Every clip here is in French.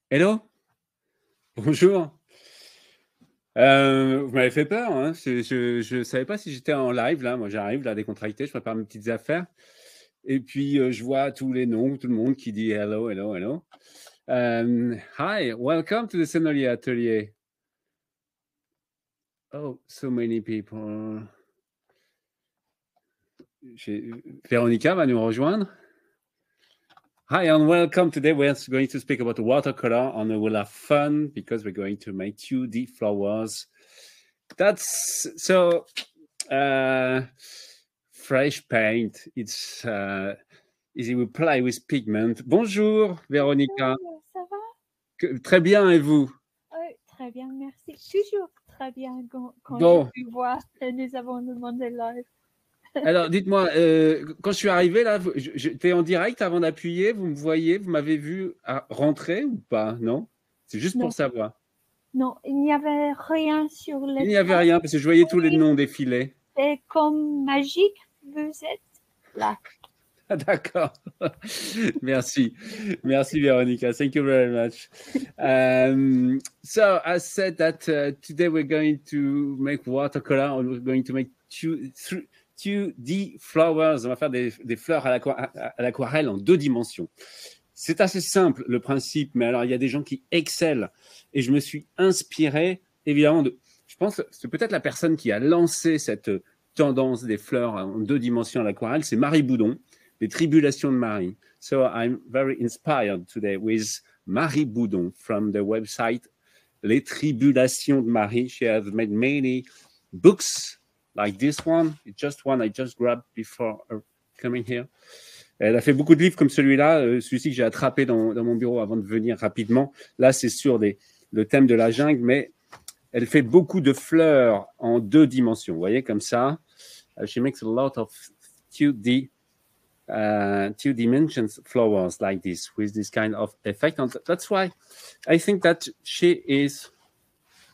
Hello, bonjour. Vous m'avez fait peur, hein. Je savais pas si j'étais en live là. Moi, j'arrive là décontracté, je prépare mes petites affaires et puis, je vois tous les noms, tout le monde qui dit: «Hello, hello, hello». Hi, welcome to the Sennelier Atelier. Oh, so many people. J'ai Véronica va nous rejoindre. Hi and welcome. Today we're going to speak about watercolor and we'll have fun because we're going to make 2D flowers. That's so fresh paint. It's easy. We play with pigment. Bonjour, Véronica. Bonjour, ça va? Très bien, et vous? Très bien, merci. Toujours très bien quand Bon. je vous vois et nous avons le monde live. Alors, dites-moi, quand je suis arrivé là, j'étais en direct avant d'appuyer. Vous me voyez, vous m'avez vu rentrer ou pas? Non? C'est juste pour savoir. Non, il n'y avait rien sur l'écran. Il n'y avait rien parce que je voyais tous les noms défiler. C'est comme magique, vous êtes là. D'accord. Merci. Merci, Veronica. Thank you very much. So I said that today we're going to make watercolor. We're going to make 2D flowers. On va faire des fleurs à l'aquarelle en 2 dimensions. C'est assez simple, le principe, mais alors il y a des gens qui excellent. Et je me suis inspiré, évidemment, je pense que c'est peut-être la personne qui a lancé cette tendance des fleurs en 2 dimensions à l'aquarelle, c'est Marie Boudon. Les Tribulations de Marie. So I'm very inspired today with Marie Boudon from the website Les Tribulations de Marie. She has made many books like this one. It's just one I just grabbed before coming here. Elle a fait beaucoup de livres comme celui-là, celui-ci que j'ai attrapé dans mon bureau avant de venir rapidement. Là, c'est sur le thème de la jungle, mais elle fait beaucoup de fleurs en 2 dimensions. Vous voyez, comme ça. She makes a lot of 2D 2 dimensions flowers like this with this kind of effect. And that's why I think that she is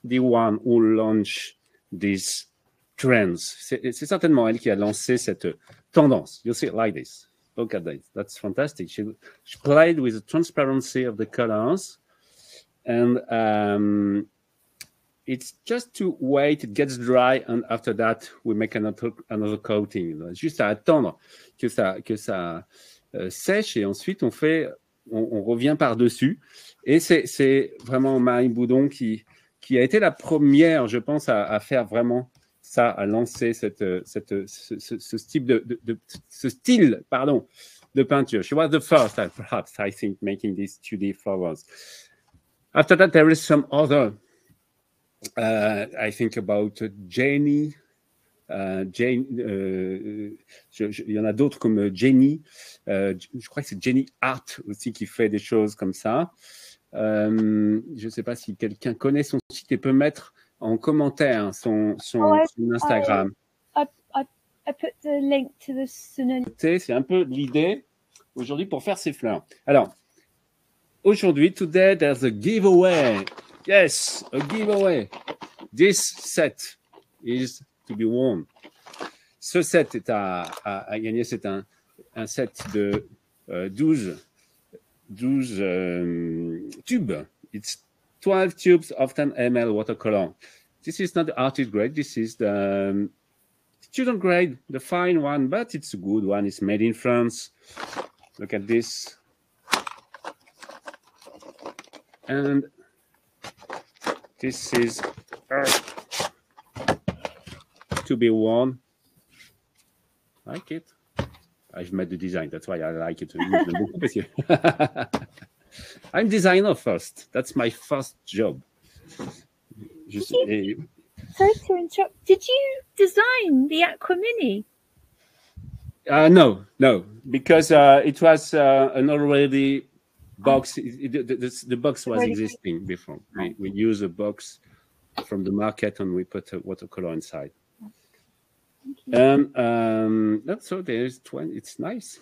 the one who launched these trends. C'est certainement elle qui a lancé cette tendance. You see it like this. Look at this. That's fantastic. She played with the transparency of the colors, and it's just to wait, it gets dry, and after that, we make another coating. Juste à attendre que ça sèche, et ensuite, on revient par-dessus. Et c'est vraiment Marie Boudon qui a été la première, je pense, à faire vraiment ça, à lancer ce style de peinture. She was the first, perhaps, I think, making these 2D flowers. After that, there is some other I think about Jenny. Il y en a d'autres comme Jenny. Je crois que c'est Jenny Art aussi qui fait des choses comme ça. Je ne sais pas si quelqu'un connaît son site et peut mettre en commentaire son Instagram. I put the link to the Sennelier. C'est un peu l'idée aujourd'hui pour faire ces fleurs. Alors, aujourd'hui, today, there's a giveaway. Yes, a giveaway. This set is to be won. Ce set est à gagner. C'est un set de 12 tubes. It's 12 tubes of 10 ml watercolor. This is not the artist grade. This is the student grade, the fine one, but it's a good one. It's made in France. Look at this. And this is to be worn. I like it. I've made the design. That's why I like it. I'm designer first. That's my first job. Sorry to interrupt. Did you design the Aquamini? No, because it was an already box. The box was existing before. We use a box from the market and we put a watercolor inside. And so there's 20. It's nice.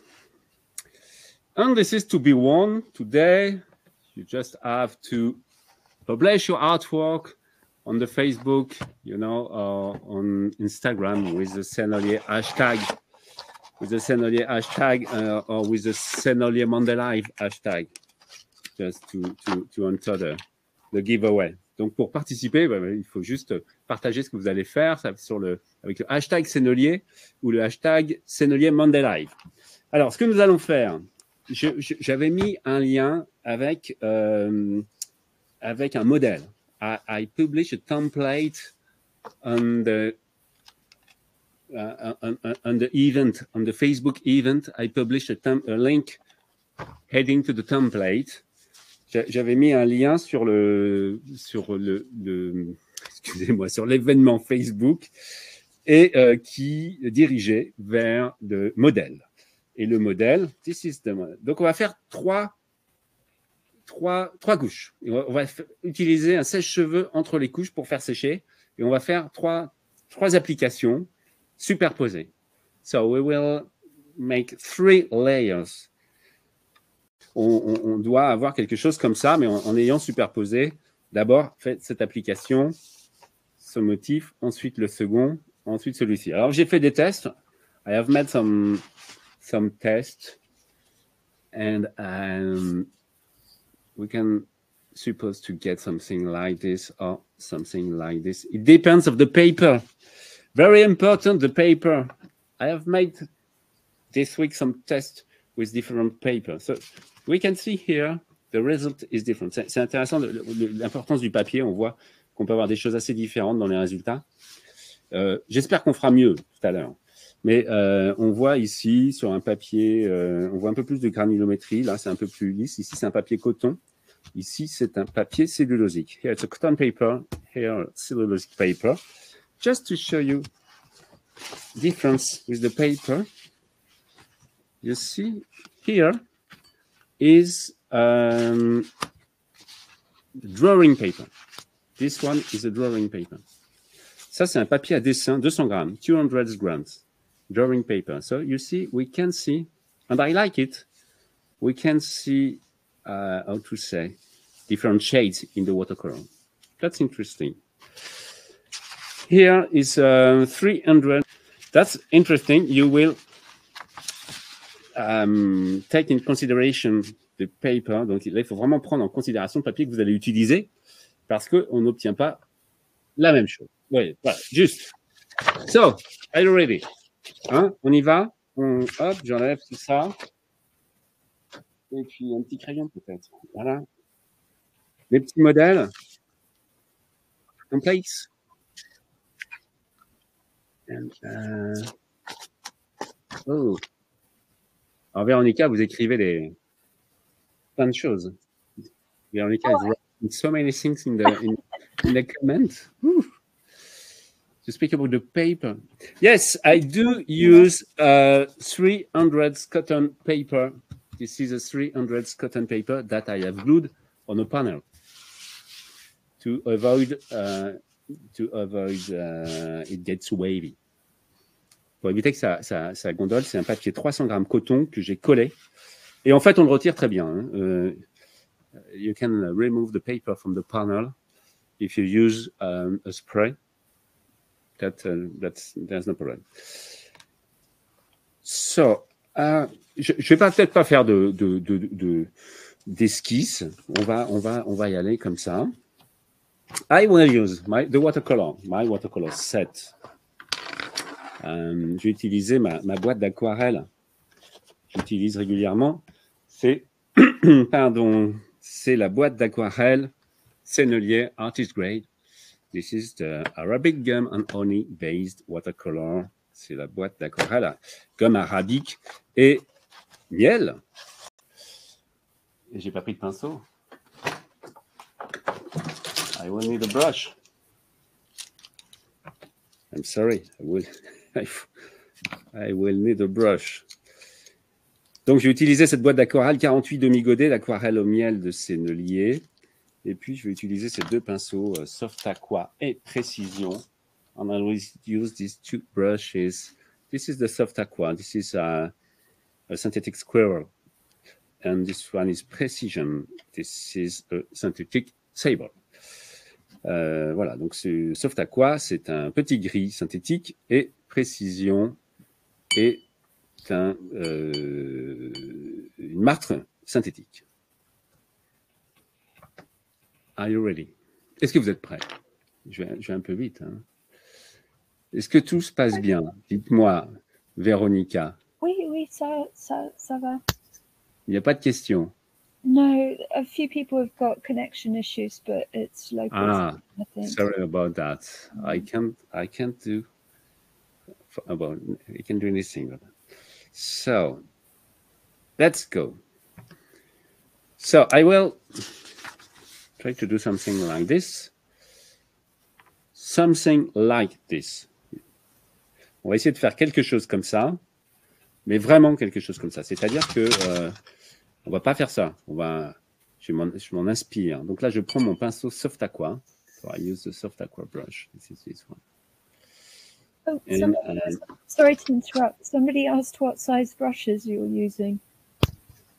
And this is to be won today. You just have to publish your artwork on the Facebook, or on Instagram with the Sennelier hashtag. With the Sennelier hashtag or with the Sennelier Monday Live hashtag. just to enter the giveaway. Donc, pour participer, il faut juste partager ce que vous allez faire avec le hashtag Sennelier ou le hashtag Sennelier Monday Live. Alors, ce que nous allons faire, j'avais mis un lien avec un modèle. I published a template on the event, on the Facebook event. I published a link heading to the template. J'avais mis un lien sur excusez-moi, sur l'événement Facebook et qui dirigeait vers le modèle. Et le modèle, this is the model. Donc on va faire trois couches. Et on va utiliser un sèche-cheveux entre les couches pour faire sécher. Et on va faire trois applications superposées. So we will make 3 layers. On doit avoir quelque chose comme ça, mais en ayant superposé. D'abord, faites cette application, ce motif, ensuite le second, ensuite celui-ci. Alors, j'ai fait des tests. I have made some tests. And we can suppose to get something like this or something like this. It depends of the paper. Very important, the paper. I have made this week some tests with different paper. So we can see here the result is different. C'est intéressant, l'importance du papier. On voit qu'on peut avoir des choses assez différentes dans les résultats. J'espère qu'on fera mieux tout à l'heure. Mais on voit ici, sur un papier, on voit un peu plus de granulométrie. Là, c'est un peu plus lisse. Ici, c'est un papier coton. Ici, c'est un papier cellulosique. Here, it's a cotton paper. Here, cellulosic paper. Just to show you difference with the paper. You see, here is drawing paper. This one is a drawing paper. Ça, c'est un papier à dessin, 200 grammes, 200 grams, drawing paper. So you see, we can see, and I like it, we can see, how to say, different shades in the watercolor. That's interesting. Here is 300. That's interesting. You will take in consideration the paper. Donc là, il faut vraiment prendre en considération le papier que vous allez utiliser parce qu'on n'obtient pas la même chose. Oui, voilà, juste. So, are you ready? Hein, on y va? Hop, j'enlève tout ça. Et puis un petit crayon peut-être. Voilà. Les petits modèles. Templates. And, oh. En Véronica, vous écrivez plein de choses. Véronica is writing so many things in the comment. Woo. To speak about the paper. Yes, I do use 300 cotton paper. This is a 300 cotton paper that I have glued on a panel to avoid it gets wavy. Pour éviter que ça gondole, c'est un papier 300 grammes coton que j'ai collé. Et en fait, on le retire très bien. Hein. You can remove the paper from the panel if you use a spray. There's no problem. So, je vais peut-être pas faire d'esquisse. On va y aller comme ça. I will use my watercolor set. J'ai utilisé ma boîte d'aquarelle. J'utilise régulièrement. C'est la boîte d'aquarelle Sennelier Artist Grade. This is the Arabic gum and honey based watercolor. C'est la boîte d'aquarelle gomme arabique et miel. Et j'ai pas pris de pinceau. I will need a brush. I'm sorry. I will need a brush. Donc, j'ai utilisé cette boîte d'aquarelle 48 demi-godets d'aquarelle au miel de Sennelier. Et puis, je vais utiliser ces deux pinceaux Soft Aqua et Précision. And I will use these two brushes. This is the Soft Aqua. This is a synthetic squirrel. And this one is Precision. This is a synthetic sable. Voilà, donc Soft Aqua, c'est un petit gris synthétique et Précision est une martre synthétique. Are you ready? Est-ce que vous êtes prêts? Je vais un peu vite. Hein. Est-ce que tout se passe bien? Dites-moi, Véronica. Oui, ça va. Il n'y a pas de questions. No, a few people have got connection issues, but it's local. Ah, I think. sorry about that. I can't do anything. So, let's go. So, I will try to do something like this. Something like this. On va essayer de faire quelque chose comme ça, mais vraiment quelque chose comme ça. C'est-à-dire que on va pas faire ça. Je m'en inspire. Donc là, je prends mon pinceau Soft Aqua. So I use the Soft Aqua brush. This is this one. Oh, sorry to interrupt. Somebody asked what size brushes you're using.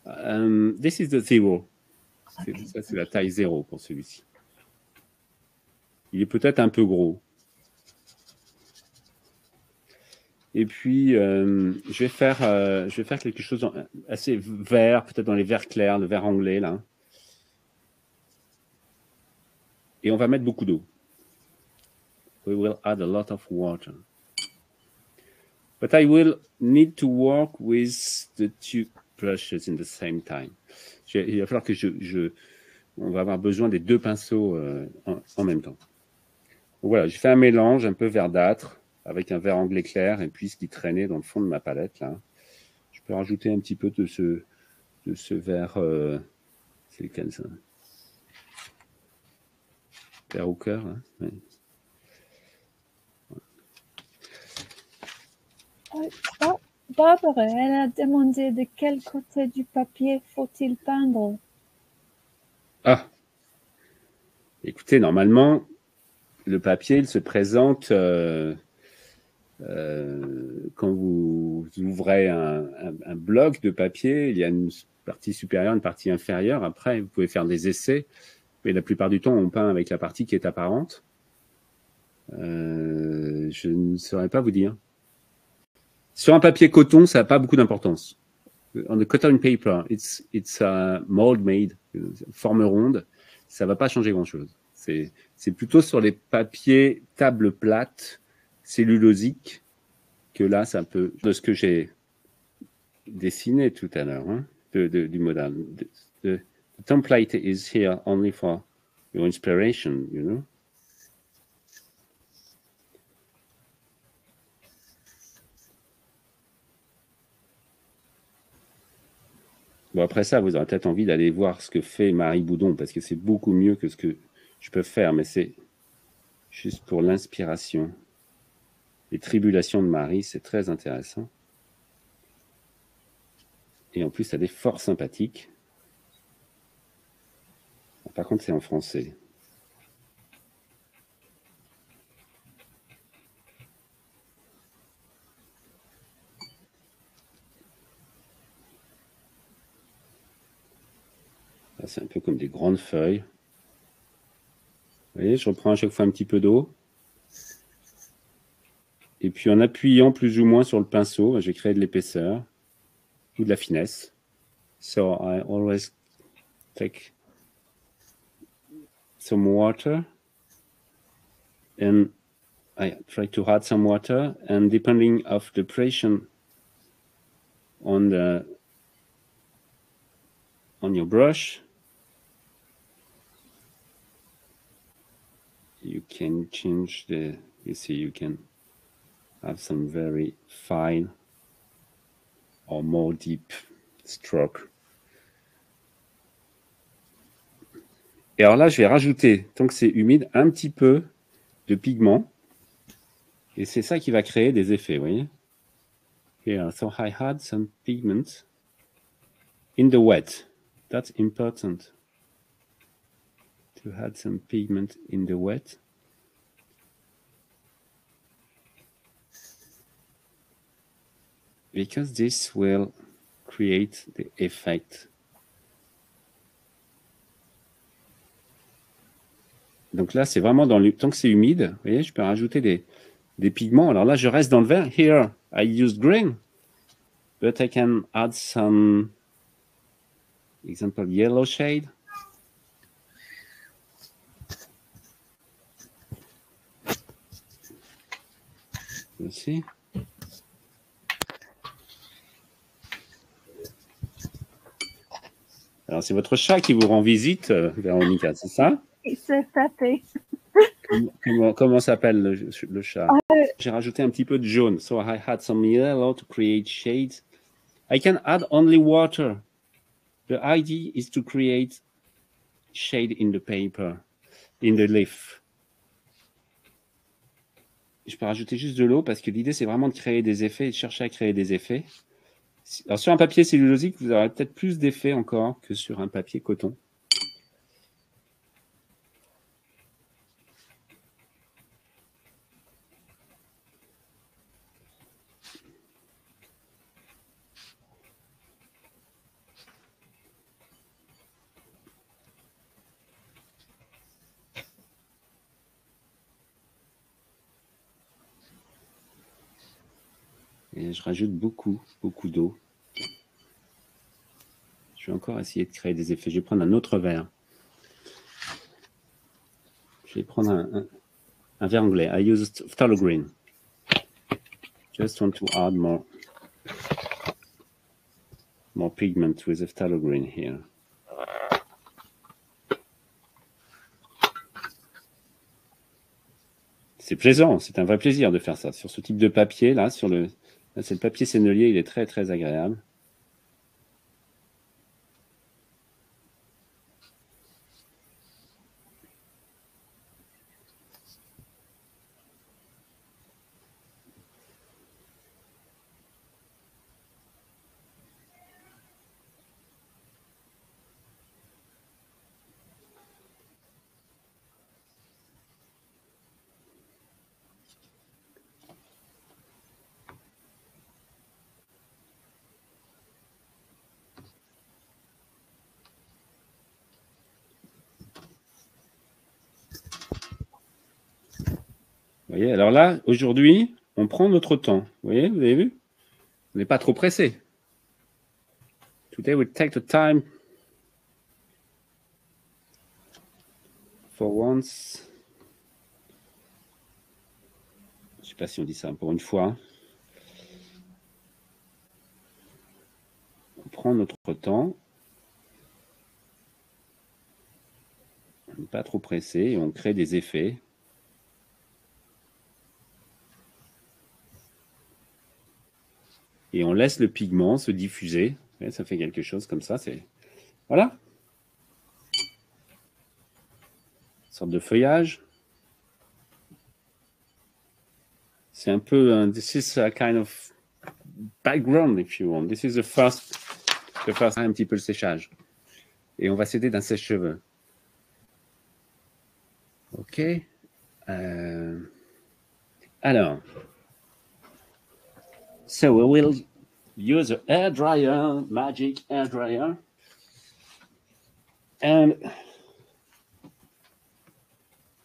This is the 0. Okay. Ça, c'est la taille 0 pour celui-ci. Il est peut-être un peu gros. Et puis, je vais faire quelque chose assez vert, peut-être dans les verts clairs, le vert anglais, là. Et on va mettre beaucoup d'eau. We will add a lot of water. But I will need to work with the two brushes in the same time. Il va falloir que on va avoir besoin des deux pinceaux en même temps. Donc voilà, je fais un mélange un peu verdâtre avec un vert anglais clair et puis ce qui traînait dans le fond de ma palette là. Je peux rajouter un petit peu de ce vert. C'est lequel ça? Vert au cœur. Hein, ouais. Barbara, elle a demandé de quel côté du papier faut-il peindre? Ah, écoutez, normalement, le papier, il se présente quand vous ouvrez un bloc de papier, il y a une partie supérieure, une partie inférieure. Après, vous pouvez faire des essais, mais la plupart du temps, on peint avec la partie qui est apparente. Je ne saurais pas vous dire. Sur un papier coton, ça n'a pas beaucoup d'importance. On the cotton paper, it's a mold made, forme ronde, ça ne va pas changer grand-chose. C'est plutôt sur les papiers table plate, cellulosiques, que là, ça peut, de ce que j'ai dessiné tout à l'heure, hein, du modèle. The template is here only for your inspiration, you know. Bon, après ça, vous aurez peut-être envie d'aller voir ce que fait Marie Boudon, parce que c'est beaucoup mieux que ce que je peux faire, mais c'est juste pour l'inspiration. Les tribulations de Marie, c'est très intéressant. Et en plus, ça a des forts sympathiques. Par contre, c'est en français. C'est un peu comme des grandes feuilles. Vous voyez, je reprends à chaque fois un petit peu d'eau. Et puis en appuyant plus ou moins sur le pinceau, je vais créer de l'épaisseur ou de la finesse. So I always take some water and I try to add some water, and depending of the pressure on your brush, you can change you see, you can have some very fine or more deep stroke. Et alors là, je vais rajouter, tant que c'est humide, un petit peu de pigment. Et c'est ça qui va créer des effets, vous voyez? Here, so I had some pigment in the wet. That's important. To add some pigment in the wet. Because this will create the effect. Donc là, c'est vraiment tant que c'est humide, vous voyez, je peux rajouter des pigments. Alors là, je reste dans le vert. Here, I used green, but I can add some, example, yellow shade. aussi. Alors, c'est votre chat qui vous rend visite, Véronica, c'est ça? It's so happy. Comment s'appelle le chat? J'ai rajouté un petit peu de jaune. So I had some yellow to create shades. I can add only water. The idea is to create shade in the paper, in the leaf. Je peux rajouter juste de l'eau parce que l'idée, c'est vraiment de créer des effets et de chercher à créer des effets. Alors, sur un papier cellulosique, vous aurez peut-être plus d'effets encore que sur un papier coton. Et je rajoute beaucoup d'eau. Je vais encore essayer de créer des effets. Je vais prendre un autre verre. Je vais prendre un verre anglais. I use phthalo green. Just want to add more pigment with the phthalo green here. C'est plaisant, c'est un vrai plaisir de faire ça. Sur ce type de papier, là, c'est le papier sennelier, il est très, très agréable. Vous voyez, alors là, aujourd'hui, on prend notre temps. Vous voyez, vous avez vu? On n'est pas trop pressé. Today we take the time for once. Je ne sais pas si on dit ça pour une fois. On prend notre temps. On n'est pas trop pressé et on crée des effets. Et on laisse le pigment se diffuser. Et ça fait quelque chose comme ça. Voilà. Une sorte de feuillage. C'est un peu... this is a kind of background, if you want. This is the first un petit peu le séchage. Et on va s'aider d'un sèche-cheveux. OK. Alors. So we will use a hair dryer, magic hair dryer.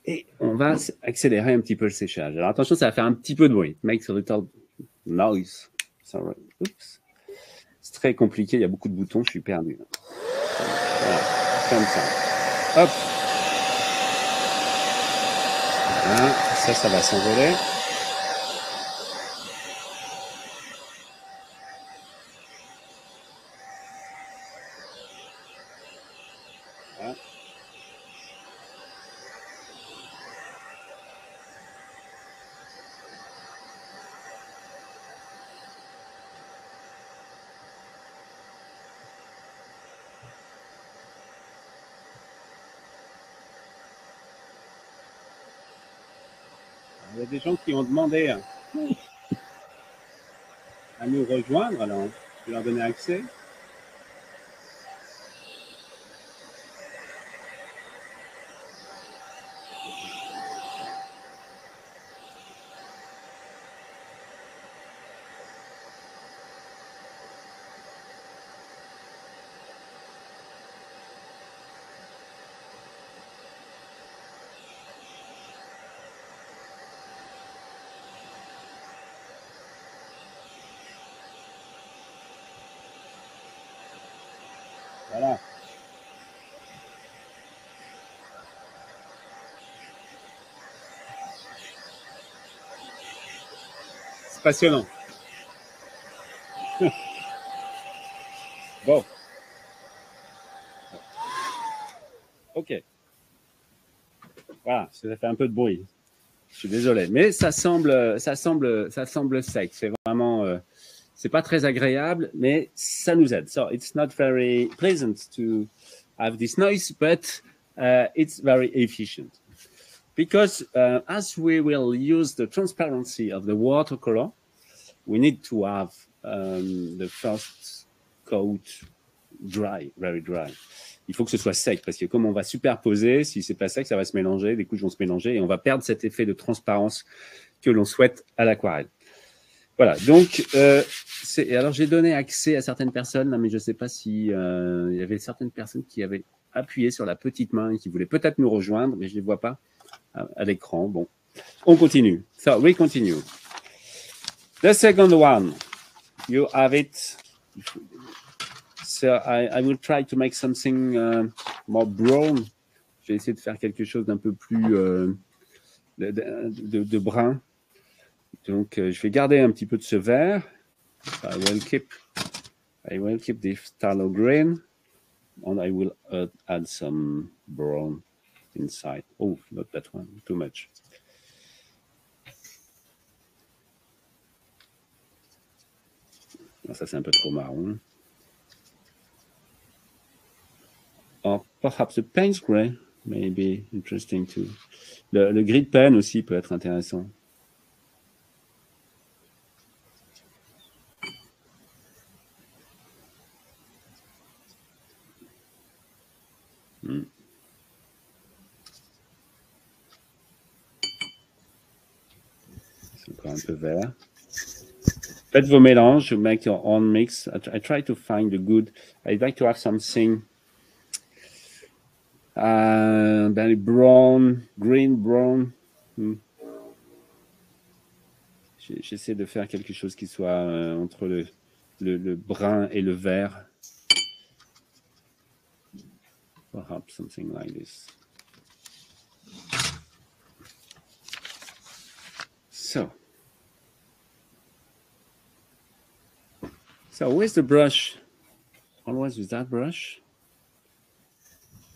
Et on va accélérer un petit peu le séchage. Alors attention, ça va faire un petit peu de bruit. It makes a little noise. Sorry. Oups. C'est très compliqué, il y a beaucoup de boutons, je suis perdu. Voilà, comme ça. Hop. Voilà, ça va s'envoler. Voilà. Il y a des gens qui ont demandé à nous rejoindre, alors je vais leur donner accès. Voilà. passionnant. Bon. Ok. Voilà, ça fait un peu de bruit. Je suis désolé, mais ça semble sec. C'est vraiment, c'est pas très agréable, mais ça nous aide. So it's not very pleasant to have this noise, but it's very efficient. Because as we will use the transparency of the watercolor, we need to have the first coat dry, very dry. Il faut que ce soit sec, parce que comme on va superposer, si c'est pas sec, ça va se mélanger, les couches vont se mélanger, et on va perdre cet effet de transparence que l'on souhaite à l'aquarelle. Voilà, donc, alors j'ai donné accès à certaines personnes, mais je ne sais pas si il y avait certaines personnes qui avaient appuyé sur la petite main et qui voulaient peut-être nous rejoindre, mais je ne les vois pas à l'écran. Bon, on continue. So, we continue. The second one, you have it. So I will try to make something more brown. Je vais essayer de faire quelque chose d'un peu plus de brun. Donc, je vais garder un petit peu de ce vert. I will keep this tallow green, and I will add some brown inside. Oh, not that one, too much. Ça, c'est un peu trop marron. Or perhaps a paint gray may be interesting too. Le gris de pen aussi peut être intéressant. C'est encore un peu vert. Faites vos mélanges, make your own mix. I try to find the good. I'd like to have something very brown, green, brown. J'essaie de faire quelque chose qui soit entre le brun et le vert. Perhaps something like this. So with the brush, always with that brush,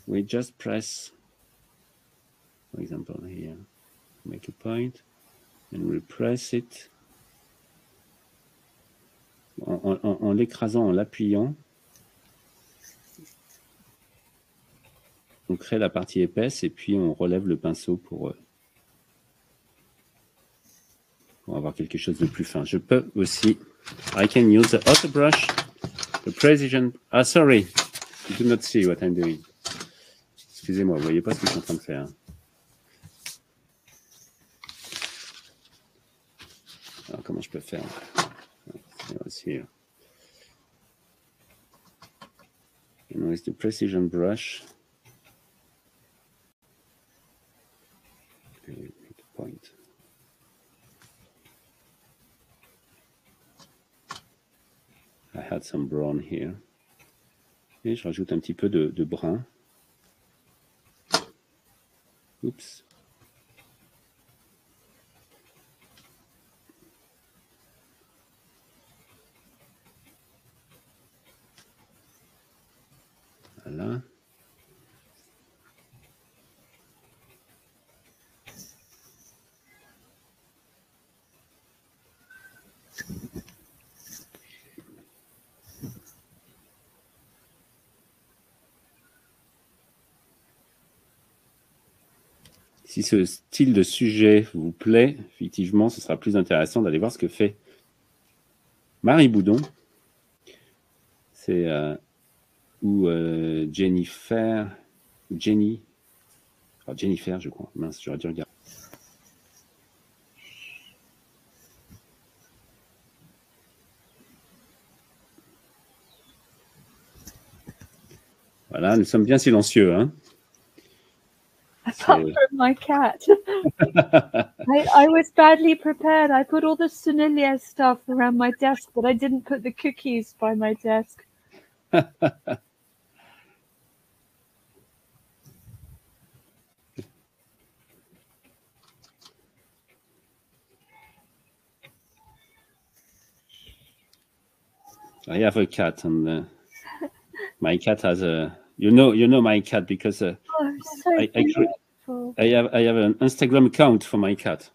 we just press, for example, here, make a point, and we press it en l'écrasant, en l'appuyant. On crée la partie épaisse et puis on relève le pinceau pour avoir quelque chose de plus fin. Je peux aussi, I can use the other brush, the precision. Ah, sorry, you do not see what I'm doing. Excusez-moi, vous voyez pas ce que je suis en train de faire. Alors, comment je peux faire? It's here. And with the precision brush, make a point. I had some brown here. Et je rajoute un petit peu de brun. Oups. Voilà. Si ce style de sujet vous plaît, effectivement, ce sera plus intéressant d'aller voir ce que fait Marie Boudon. C'est ou Jennifer, Jennifer, je crois. Mince, j'aurais dû regarder. Voilà, nous sommes bien silencieux, hein. Apart from my cat. I was badly prepared. I put all the Sunilia stuff around my desk, but I didn't put the cookies by my desk. I have a cat, and my cat has a. You know my cat because so beautiful. I have an Instagram account for my cat.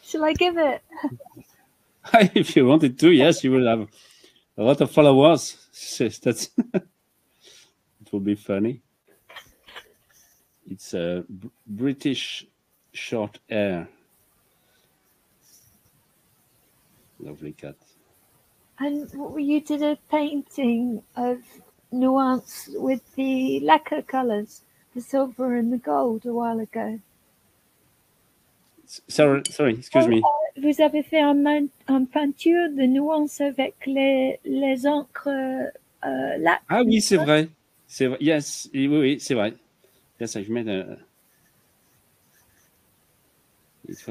Shall I give it? If you wanted to, yes, you will have a lot of followers. That's it will be funny. It's a British short hair. Lovely cat. And you did a painting of Nuance with the lacquer colours, the silver and the gold, a while ago. Sorry, excuse me. Vous avez fait un peinture de Nuance avec les encres lac. Ah oui, c'est vrai. C'est vrai. Yes, oui, c'est vrai. Yes, I've made a. It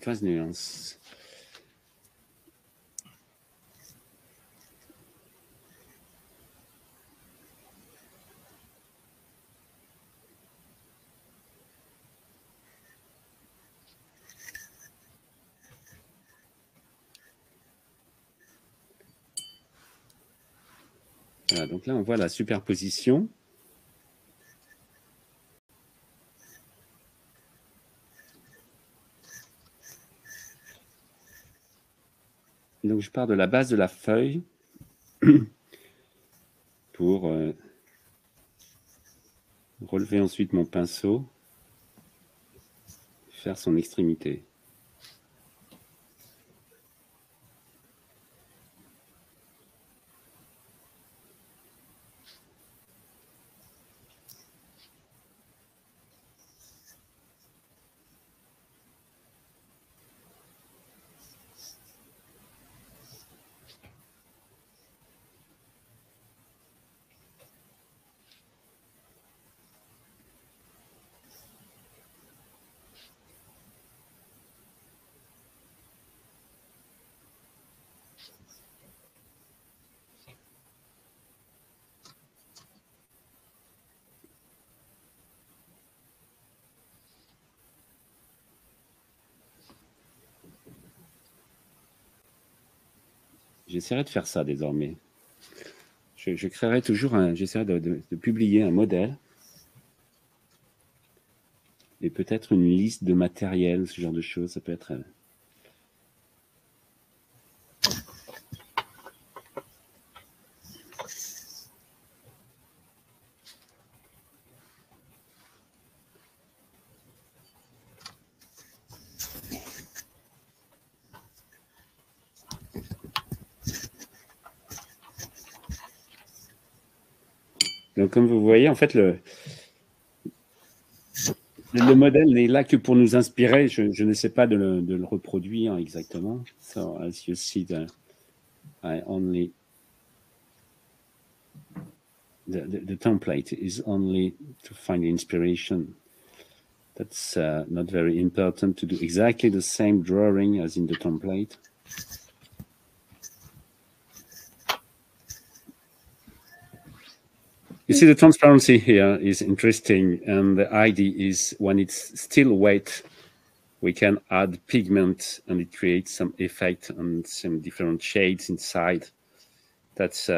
was Nuance. Voilà, donc là, on voit la superposition. Donc, je pars de la base de la feuille pour relever ensuite mon pinceau, faire son extrémité. J'essaierai de faire ça désormais. Je créerai toujours j'essaierai de publier un modèle et peut-être une liste de matériel, ce genre de choses. Ça peut être. Donc, comme vous voyez, en fait, le modèle n'est là que pour nous inspirer. Je n'essaie pas de le reproduire exactement. So, as you see, I only the template is only to find inspiration. That's not very important to do exactly the same drawing as in the template. You see, the transparency here is interesting, and the idea is when it's still wet, we can add pigment and it creates some effect and some different shades inside. That's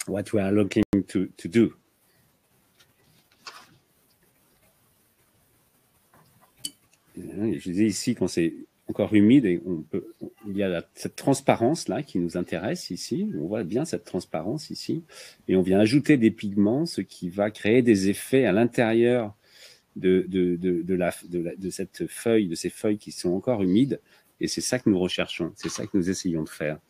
what we are looking to do. Je disais ici, quand c'est encore humide, et il y a cette transparence-là qui nous intéresse ici. On voit bien cette transparence ici. Et on vient ajouter des pigments, ce qui va créer des effets à l'intérieur de cette feuille, de ces feuilles qui sont encore humides. Et c'est ça que nous recherchons. C'est ça que nous essayons de faire.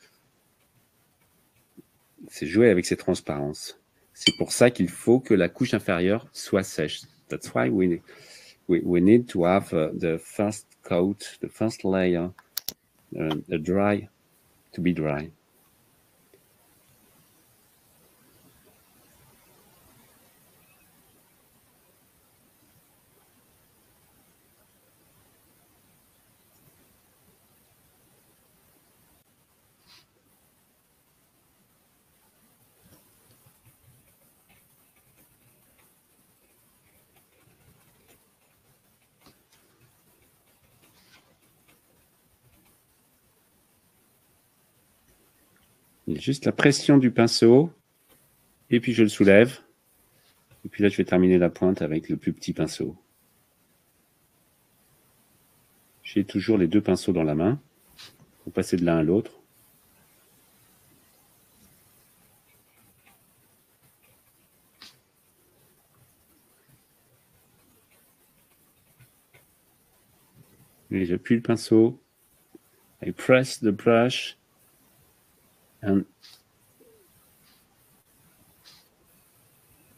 C'est jouer avec ces transparences. C'est pour ça qu'il faut que la couche inférieure soit sèche. That's why we need to have the first coat, the first layer, dry, to be dry. Juste la pression du pinceau, et puis je le soulève. Et puis là, je vais terminer la pointe avec le plus petit pinceau. J'ai toujours les deux pinceaux dans la main pour passer de l'un à l'autre. Et j'appuie le pinceau. I press the brush. And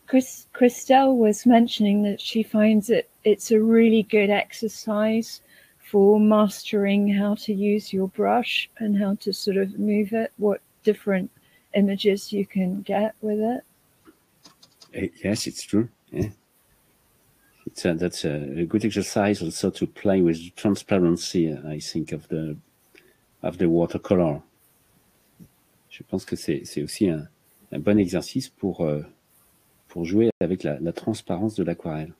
Christelle was mentioning that she finds it's a really good exercise for mastering how to use your brush and how to sort of move it, what different images you can get with it. Yes, it's true. Yeah. That's a good exercise also to play with the transparency, I think, of the watercolor. Je pense que c'est aussi un bon exercice pour jouer avec la transparence de l'aquarelle.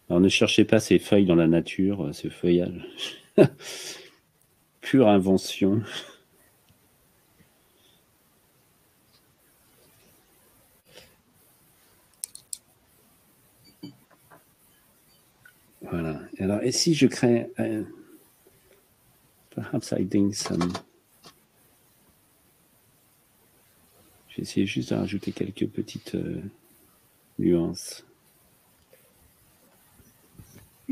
Alors ne cherchez pas ces feuilles dans la nature, ces feuillages. Pure invention. Voilà. Alors, et si je crée... perhaps I think some... Je vais essayer juste de rajouter quelques petites nuances.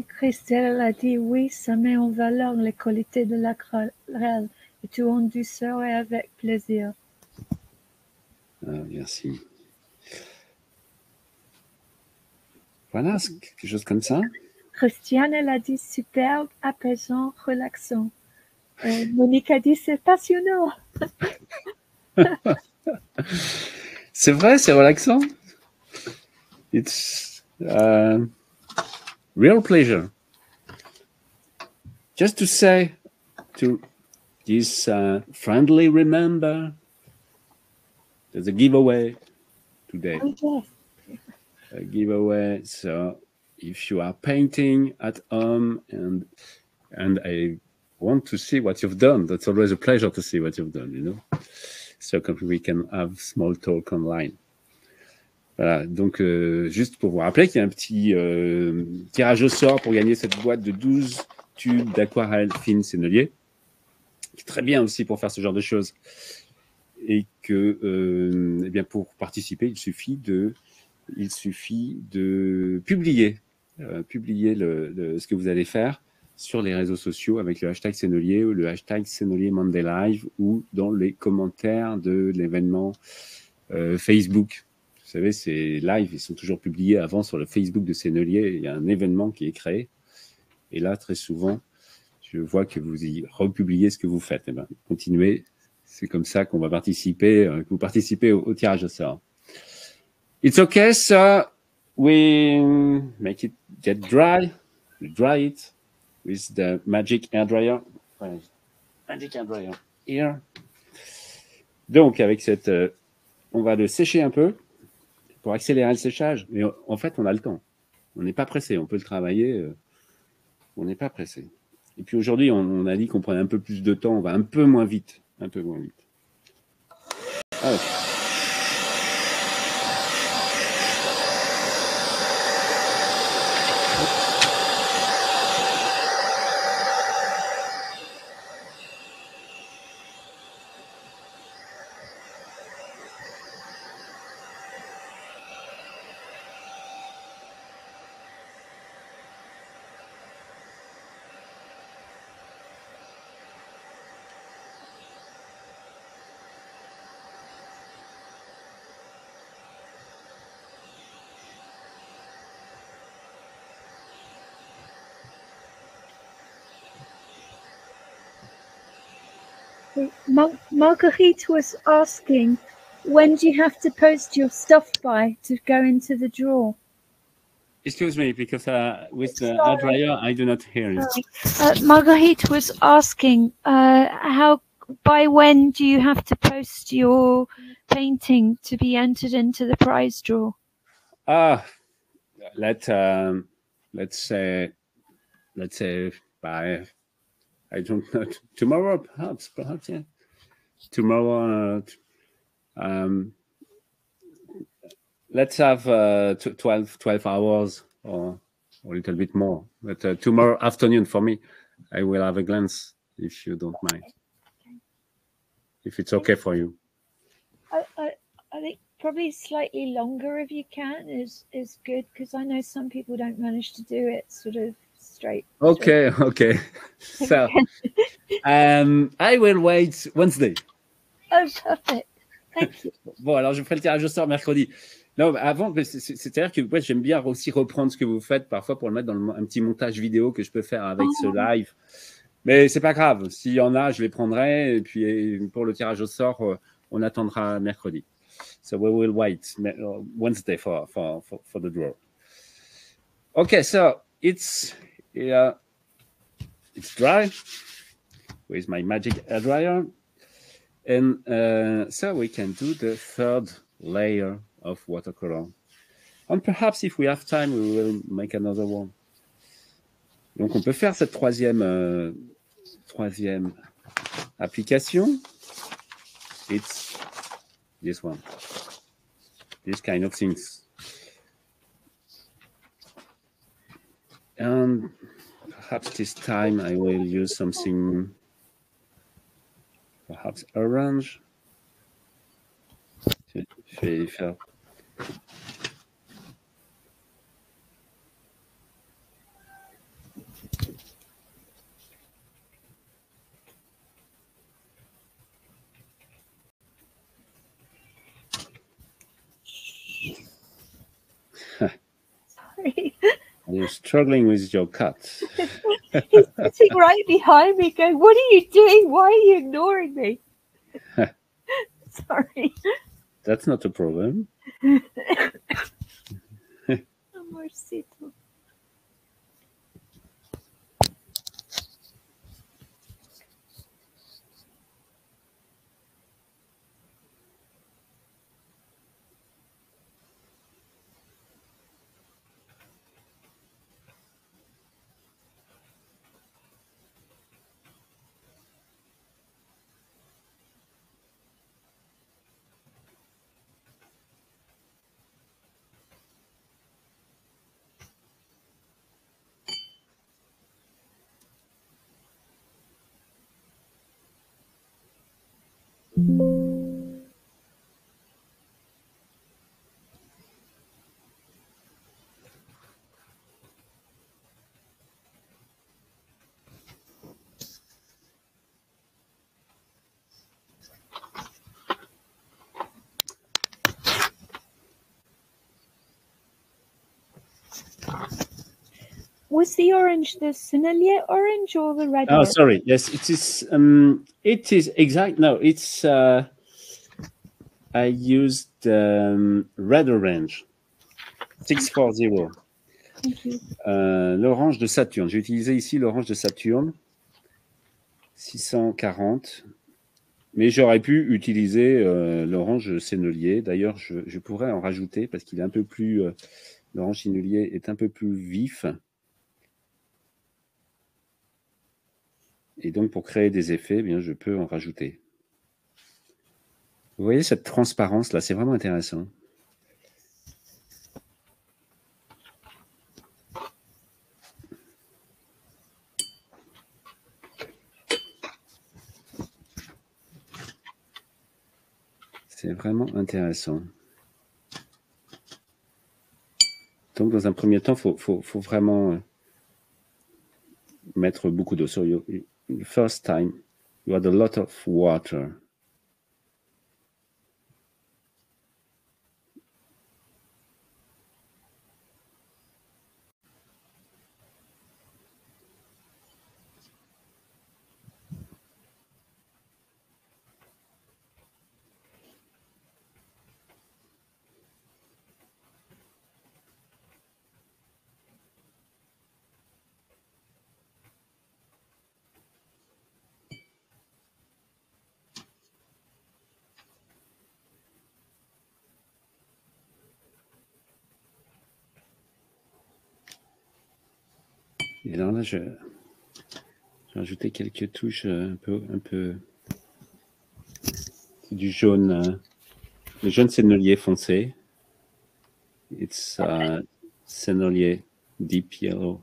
Christelle a dit oui, ça met en valeur les qualités de l'aquarelle et tout en douceur et avec plaisir. Ah, merci. Voilà, quelque chose comme ça. Christiane, elle a dit superbe, apaisant, relaxant. Monique a dit c'est passionnant. C'est vrai, c'est relaxant. It's real pleasure. Just to say to this friendly remember, there's a giveaway today. Okay. A giveaway. So if you are painting at home and I want to see what you've done, that's always a pleasure to see what you've done, you know. So we can have small talk online. Voilà, donc juste pour vous rappeler qu'il y a un petit tirage au sort pour gagner cette boîte de 12 tubes d'aquarelle fine Sennelier, qui est très bien aussi pour faire ce genre de choses. Et que, eh bien, pour participer, il suffit de publier ce que vous allez faire sur les réseaux sociaux avec le hashtag Sennelier ou le hashtag Sennelier Monday Live ou dans les commentaires de l'événement Facebook. Vous savez, ces lives, ils sont toujours publiés avant sur le Facebook de Sennelier. Il y a un événement qui est créé. Et là, très souvent, je vois que vous y republiez ce que vous faites. Eh bien, continuez. C'est comme ça qu'on va participer, que vous participez au tirage au sort. It's okay, so we make it get dry. We dry it with the magic hair dryer. Magic hair dryer here. Donc, avec cette, on va le sécher un peu pour accélérer le séchage. Mais en fait, on a le temps. On n'est pas pressé. On peut le travailler. On n'est pas pressé. Et puis aujourd'hui, on a dit qu'on prenait un peu plus de temps. On va un peu moins vite. Un peu moins vite. Ah, okay. Marguerite was asking, when do you have to post your stuff by to go into the drawer? Excuse me, because with the hair dryer, I do not hear you. Marguerite was asking by when do you have to post your painting to be entered into the prize draw? Let's say by, I don't know, tomorrow, perhaps, yeah. Tomorrow, let's have 12 hours or a little bit more. But tomorrow afternoon for me, I will have a glance, if you don't mind. If it's okay for you. I think probably slightly longer if you can is good, because I know some people don't manage to do it sort of straight. Okay. So I will wait Wednesday. Oh, perfect. Thank you. Bon, alors je ferai le tirage au sort mercredi. Non, avant, c'est-à-dire que ouais, j'aime bien aussi reprendre ce que vous faites parfois pour le mettre dans un petit montage vidéo que je peux faire avec ce live. Mais c'est pas grave. S'il y en a, je les prendrai. Et puis pour le tirage au sort, on attendra mercredi. So we will wait Wednesday for the draw. Okay, so it's dry with my magic hair dryer. And so we can do the third layer of watercolor. And perhaps if we have time, we will make another one. Donc on peut faire cette troisième application. It's this one. This kind of things. And perhaps this time I will use something, perhaps orange. Je vais faire. Sorry. You're struggling with your cat. He's sitting right behind me going, "What are you doing? Why are you ignoring me?" Sorry. That's not a problem. Amorcito. Was the orange the Sennelier orange or the red? Oh, orange? sorry. Yes, it is. It is exact. No, it's. I used red orange 640. Thank you. L'orange de Saturne. J'ai utilisé ici l'orange de Saturne 640. Mais j'aurais pu utiliser l'orange Sennelier. D'ailleurs, je pourrais en rajouter parce qu'il est un peu plus. L'orange Sennelier est un peu plus vif. Et donc, pour créer des effets, eh bien, je peux en rajouter. Vous voyez cette transparence-là, c'est vraiment intéressant. C'est vraiment intéressant. Donc, dans un premier temps, faut vraiment mettre beaucoup d'eau. So, the first time, you add a lot of water. Et alors là, j'ai rajouté quelques touches un peu du jaune, le jaune sennelier foncé. It's sennelier deep yellow.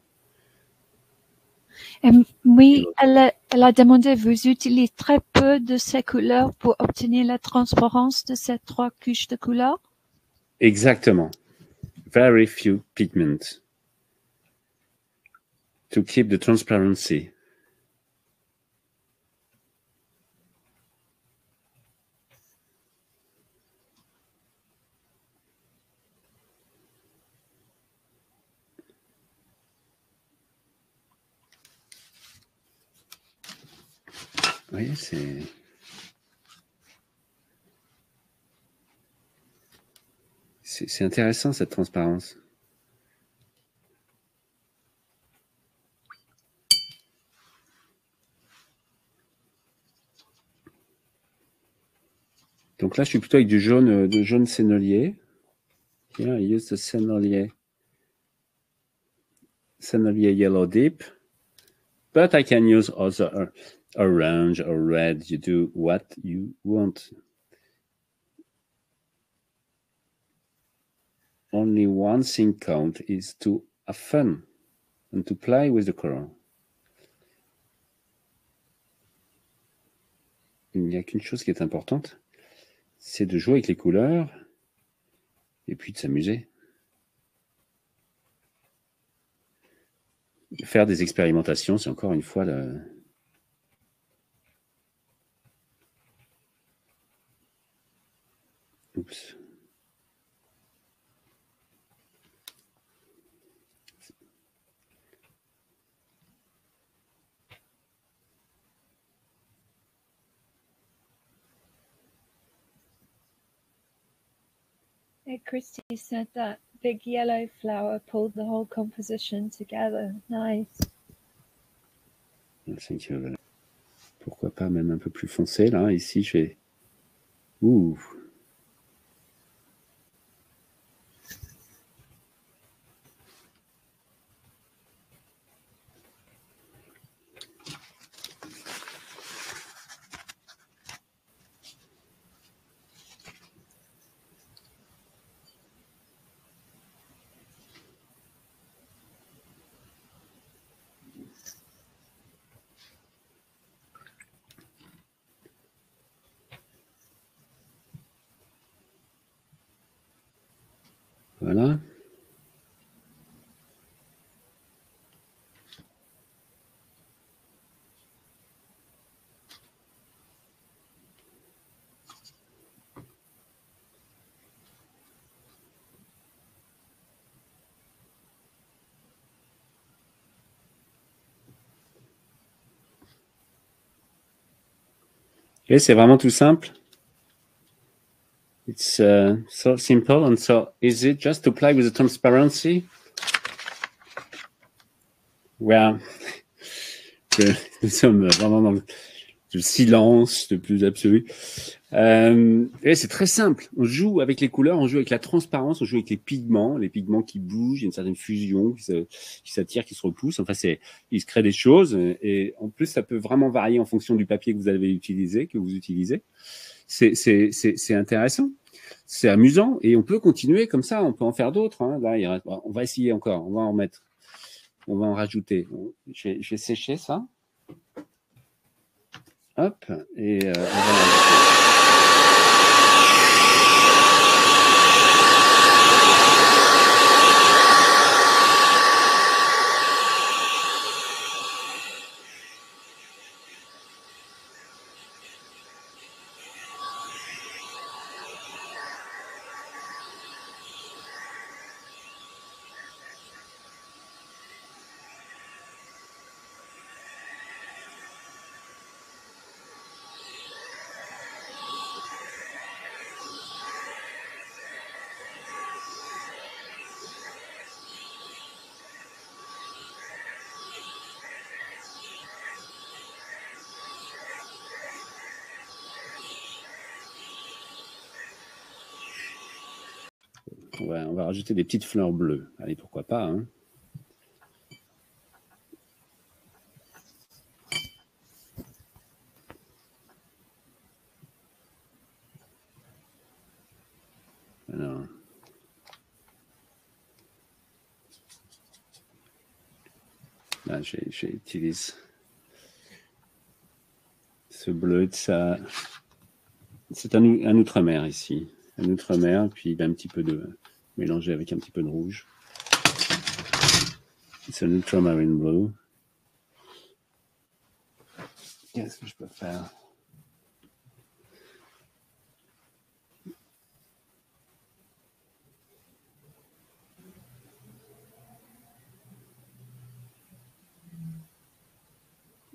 Oui, elle a demandé, vous utilisez très peu de ces couleurs pour obtenir la transparence de ces 3 couches de couleurs? Exactement. Very few pigments to keep the transparency. Oui, c'est intéressant cette transparence. Donc là, je suis plutôt avec du jaune, de jaune sennelier. Here I use the sennelier yellow deep, but I can use also orange or red. You do what you want. Only one thing counts is to have fun and to play with the color. Il n'y a qu'une chose qui est importante, c'est de jouer avec les couleurs et puis de s'amuser. Faire des expérimentations, c'est encore une fois le... Oups. Christy said that big yellow flower pulled the whole composition together. Nice. Pourquoi pas même un peu plus foncé là. Ici, je vais... Ouh. Voilà. Et c'est vraiment tout simple. It's so simple and so easy just to play with the transparency. Well, nous sommes vraiment dans le silence le plus absolu. Et c'est très simple. On joue avec les couleurs, on joue avec la transparence, on joue avec les pigments qui bougent, il y a une certaine fusion qui s'attire, qui se repousse. Enfin, il se crée des choses. Et en plus, ça peut vraiment varier en fonction du papier que vous avez utilisé, que vous utilisez. C'est intéressant. C'est amusant et on peut continuer comme ça. On peut en faire d'autres. Hein. Là, on va essayer encore. On va en mettre. On va en rajouter. Je vais sécher ça. Hop. Et on va en rajouter. Ouais, on va rajouter des petites fleurs bleues. Allez, pourquoi pas. Hein. Alors. Là, j'utilise ce bleu de ça. C'est un outre-mer ici. Un outre-mer, puis un petit peu de mélangé avec un petit peu de rouge. C'est un ultramarine blue. Qu'est-ce que je peux faire?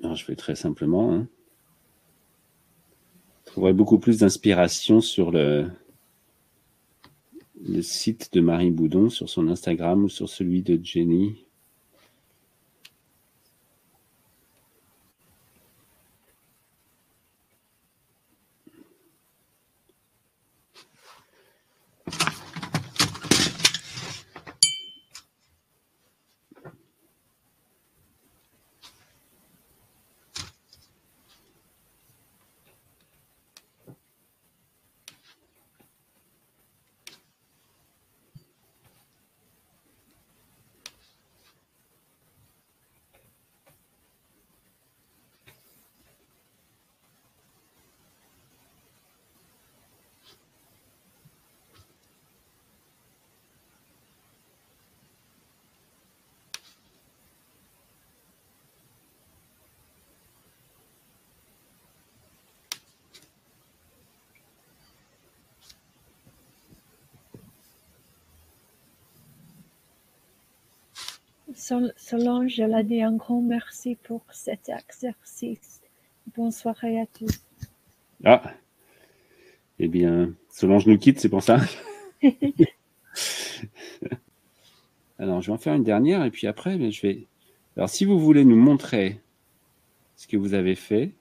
Alors, je fais très simplement. Hein. Vous trouverez beaucoup plus d'inspiration sur le site de Marie Boudon, sur son Instagram ou sur celui de Jenny. Solange, elle a dit un grand merci pour cet exercice. Bonne soirée à tous. Ah, eh bien, Solange nous quitte, c'est pour ça. Alors, je vais en faire une dernière et puis après, je vais. Alors, si vous voulez nous montrer ce que vous avez fait,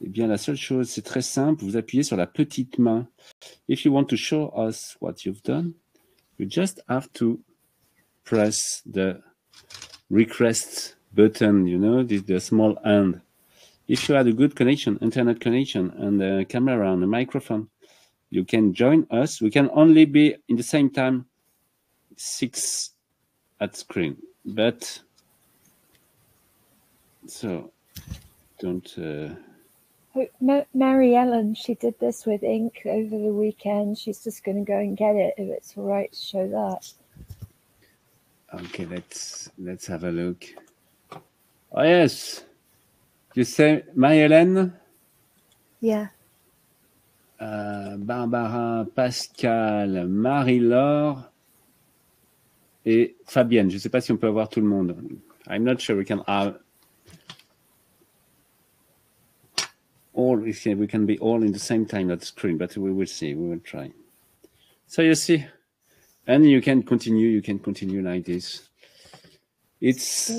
eh bien, la seule chose, c'est très simple. Vous appuyez sur la petite main. If you want to show us what you've done, you just have to press the request button, you know, the small hand. If you had a good connection, internet connection, and a camera and a microphone, you can join us. We can only be in the same time 6 at screen, but so don't. Mary Ellen, she did this with ink over the weekend. She's just going to go and get it if it's all right to show that. Okay, let's have a look. Oh yes, you say Marie-Hélène? Yeah. Barbara, Pascal, Marie-Laure et Fabienne. Je ne sais pas si on peut avoir tout le monde. I'm not sure we can have all. We can be all in the same time at the screen, but we will see. We will try. So you see, and you can continue. You can continue like this. It's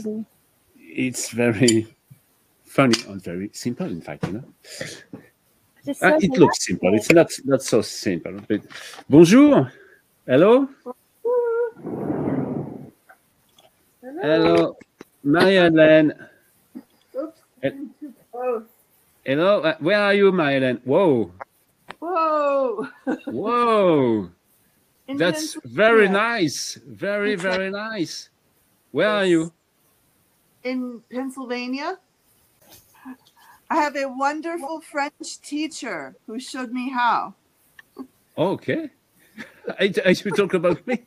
very funny and very simple. In fact, you know. It looks simple. It's not so simple. But bonjour. Hello. Hello, Marie-Hélène. Hello, where are you, Marie-Hélène? Whoa. Whoa. Whoa. That's very nice. Very, very nice. Where are you? In Pennsylvania. I have a wonderful French teacher who showed me how. Okay. I should talk about me.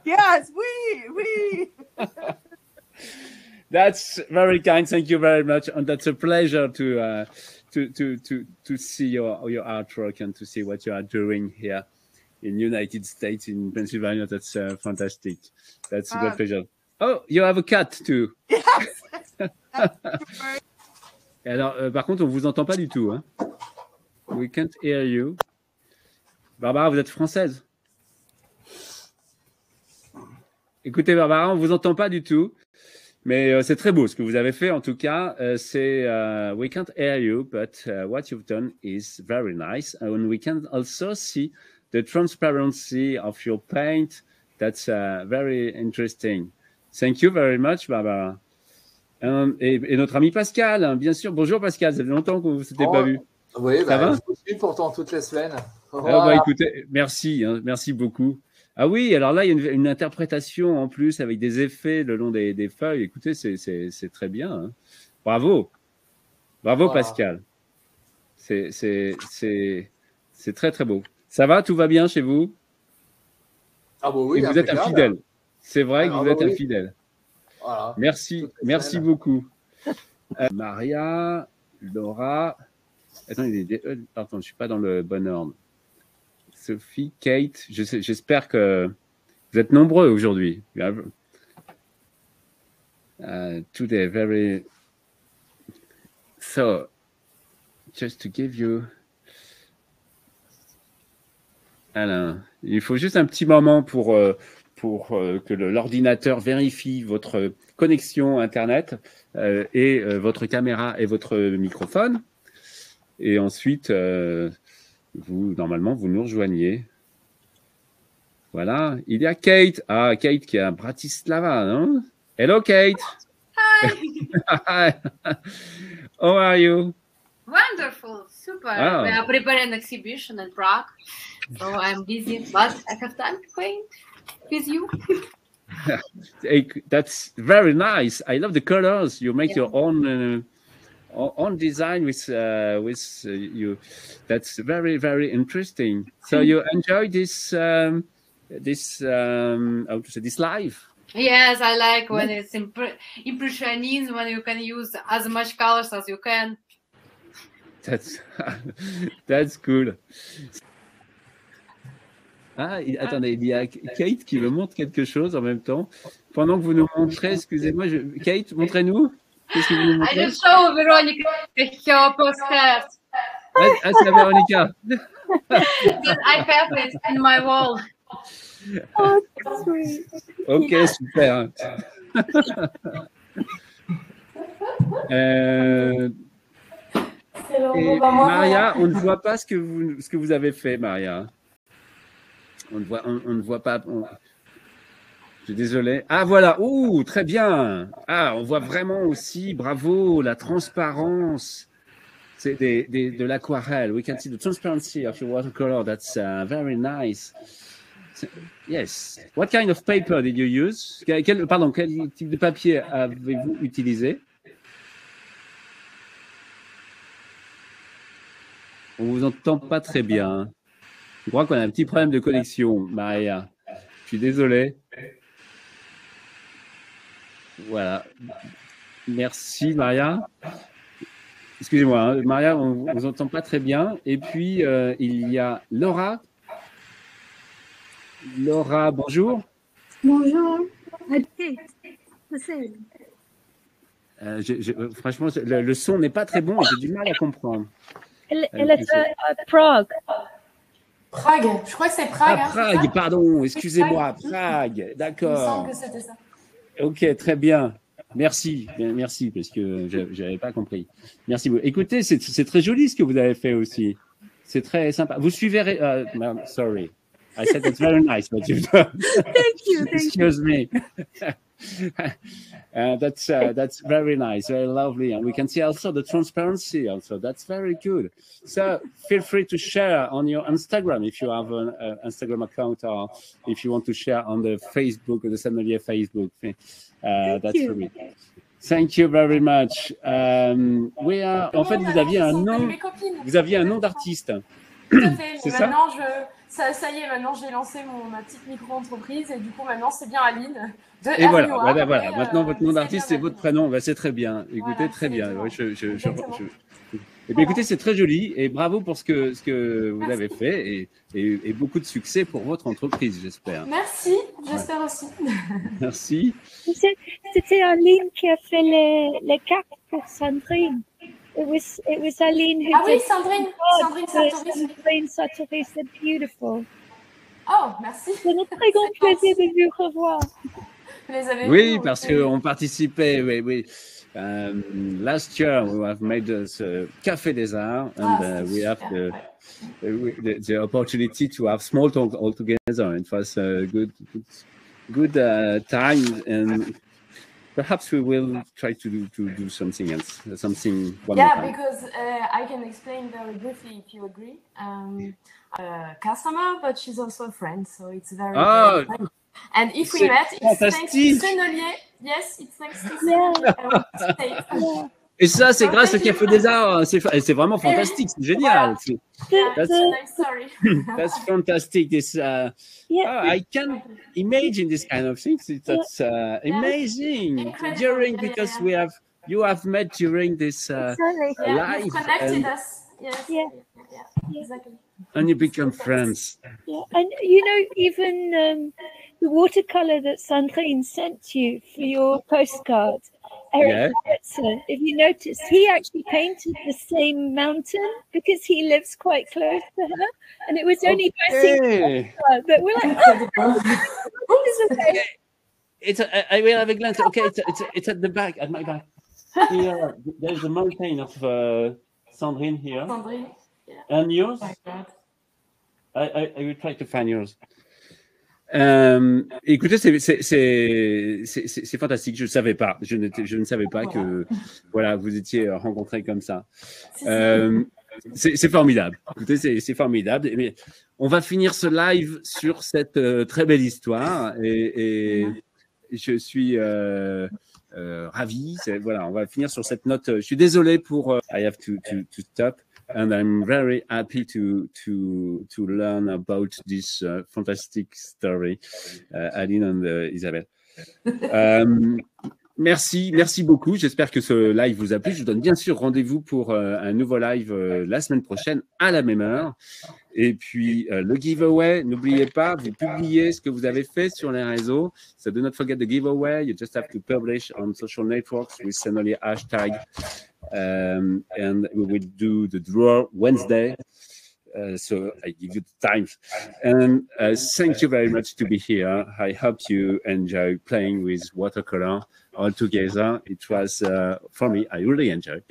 Yes, we. That's very kind. Thank you very much, and that's a pleasure to see your artwork and to see what you are doing here in United States, in Pennsylvania. That's fantastic. That's a great pleasure. Oh, you have a cat too. Yes. Et alors, par contre, on vous entend pas du tout. Hein? We can't hear you. Barbara, vous êtes française? Écoutez, Barbara, on vous entend pas du tout. Mais c'est très beau ce que vous avez fait. En tout cas, c'est we can't hear you, but what you've done is very nice. And we can also see the transparency of your paint. That's very interesting. Thank you very much, Barbara. Et notre ami Pascal, hein, bien sûr. Bonjour Pascal, ça fait longtemps qu'on ne s'était pas vu. Oui, ça va? je vous suis pourtant toutes les semaines. Voilà. Ah bah écoutez, merci, hein, merci beaucoup. Ah oui, alors là, il y a une interprétation en plus avec des effets le long des feuilles. Écoutez, c'est très bien. Hein. Bravo. Bravo, voilà. Pascal. C'est très, très beau. Ça va, tout va bien chez vous? Ah bon, oui, et vous êtes un fidèle. C'est vrai que vous êtes un fidèle. Voilà. Merci beaucoup. Maria, Laura. Attends, pardon, je ne suis pas dans le bon ordre. Sophie, Kate, j'espère que vous êtes nombreux aujourd'hui. Today, very. So, just to give you. Alors, il faut juste un petit moment pour que l'ordinateur vérifie votre connexion Internet et votre caméra et votre microphone. Et ensuite, normalement, vous nous rejoignez. Voilà. Il y a Kate. Ah, Kate qui est à Bratislava, non? Hello, Kate. Hi. Hi. How are you? Wonderful. Super. We are preparing an exhibition in Prague. So I'm busy, but I have time to paint with you. That's very nice. I love the colors. You make your own design with you. That's very, very interesting. So you enjoy this this life? Yes, I like when it's impressionism, when you can use as much colors as you can. That's cool. Ah, attendez, il y a Kate qui me montre quelque chose en même temps. Pendant que vous nous montrez, excusez-moi, Kate, montrez-nous. Qu'est-ce que vous nous montrez? I just show Veronica her postcard. Ah, c'est Veronica. I have it in my wall. Oh, sweet. Ok, super. Et Maria, on ne voit pas ce que vous avez fait, Maria. On ne voit pas. Je suis désolé. Ah, voilà. Oh, très bien. Ah, on voit vraiment aussi, bravo, la transparence. C'est de l'aquarelle. We can see the transparency of your watercolor. That's very nice. Yes. What kind of paper did you use? Quel type de papier avez-vous utilisé? On vous entend pas très bien. Je crois qu'on a un petit problème de connexion, Maria. Je suis désolé. Voilà. Merci, Maria. Excusez-moi, hein, Maria, on ne vous entend pas très bien. Et puis, il y a Laura. Laura, bonjour. Bonjour. Franchement, le son n'est pas très bon et j'ai du mal à comprendre. Elle est à Prague. Prague, je crois que c'est Prague. Ah, Prague, pardon, excusez-moi, Prague, d'accord. Il me semble que c'était ça. Ok, très bien. Merci, parce que je n'avais pas compris. Merci beaucoup. Écoutez, c'est très joli ce que vous avez fait aussi. C'est très sympa. Vous suivez... sorry, I said it's very nice what you've done. Thank you. Excuse me. That's very nice, very lovely, and we can see also the transparency. Also, that's very good. So feel free to share on your Instagram if you have an Instagram account, or if you want to share on the Facebook or the Sommelier Facebook. That's for me. Thank you very much. En fait, vous aviez un nom d'artiste. Tout à fait. C'est maintenant, ça y est, maintenant j'ai lancé ma petite micro-entreprise et du coup maintenant c'est bien Aline. Et voilà. Maintenant votre nom d'artiste c'est votre prénom. Bah, c'est très bien. Écoutez, voilà, très bien. Ouais, et bien, écoutez, c'est très joli et bravo pour ce que vous avez fait et beaucoup de succès pour votre entreprise, j'espère. Merci, j'espère aussi. Merci. C'était Aline qui a fait les cartes pour Sandrine. It was Aline who oui, did Sandrine Sartori, c'est beautiful. Oh, merci. C'est un très grand plaisir de vous revoir. Oui, parce qu'on participait, oui. Last year we have made this Café des Arts, and we have the opportunity to have small talk all together. It was a good time, and perhaps we will try to do something else, something. Yeah, because I can explain very briefly if you agree. Customer, but she's also a friend, so it's very. Oh, very and if we met, it's thanks to Sennelier. Yes, it's thanks to Sennelier. Et ça, c'est grâce au Café des Arts. C'est vraiment fantastique, c'est génial. That's a nice story. That's fantastic. This, I can imagine this kind of things. That's amazing. Because you have met during this live. You've connected us. Yes. Yeah. Exactly. And you become friends. Yeah, and you know, even the watercolor that Sandrine sent you for your postcard. Eric Robertson, if you notice, he actually painted the same mountain because he lives quite close to her, and it was only by seeing that we're like, oh, this is okay. I will have a glance. Okay, it's at the back, at my back. Here, there's a mountain of Sandrine here. Sandrine, yeah. And yours? Oh my God. I will try to find yours. Écoutez, c'est fantastique. Je ne savais pas. Je ne savais pas que voilà, vous étiez rencontrés comme ça. C'est formidable. Écoutez, c'est formidable. Mais on va finir ce live sur cette très belle histoire et je suis ravi. Voilà, on va finir sur cette note. Je suis désolé pour. I have to stop. And I'm very happy to learn about this fantastic story, Aline and Isabelle. Merci beaucoup. J'espère que ce live vous a plu. Je vous donne bien sûr rendez-vous pour un nouveau live la semaine prochaine à la même heure. Et puis le giveaway, n'oubliez pas, vous publiez ce que vous avez fait sur les réseaux. So do not forget the giveaway. You just have to publish on social networks with Sennelier hashtag. And we will do the draw Wednesday. So I give you the times. And thank you very much to be here. I hope you enjoy playing with watercolor all together. It was, for me, I really enjoyed.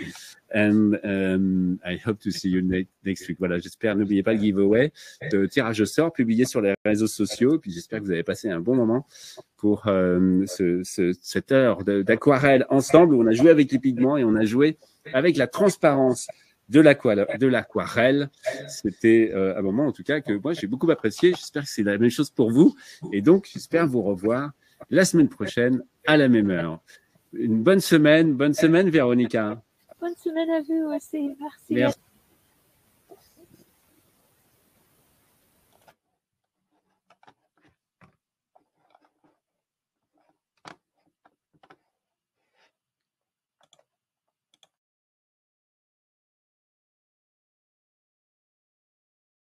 And I hope to see you next week. Voilà, j'espère, n'oubliez pas le giveaway, le tirage au sort publié sur les réseaux sociaux. Puis j'espère que vous avez passé un bon moment pour cette heure d'aquarelle ensemble où on a joué avec les pigments et on a joué avec la transparence de l'aquarelle. C'était un moment, en tout cas, que moi, j'ai beaucoup apprécié. J'espère que c'est la même chose pour vous. Et donc, j'espère vous revoir la semaine prochaine à la même heure. Une bonne semaine, Véronica. Bonne semaine à vous aussi. Merci.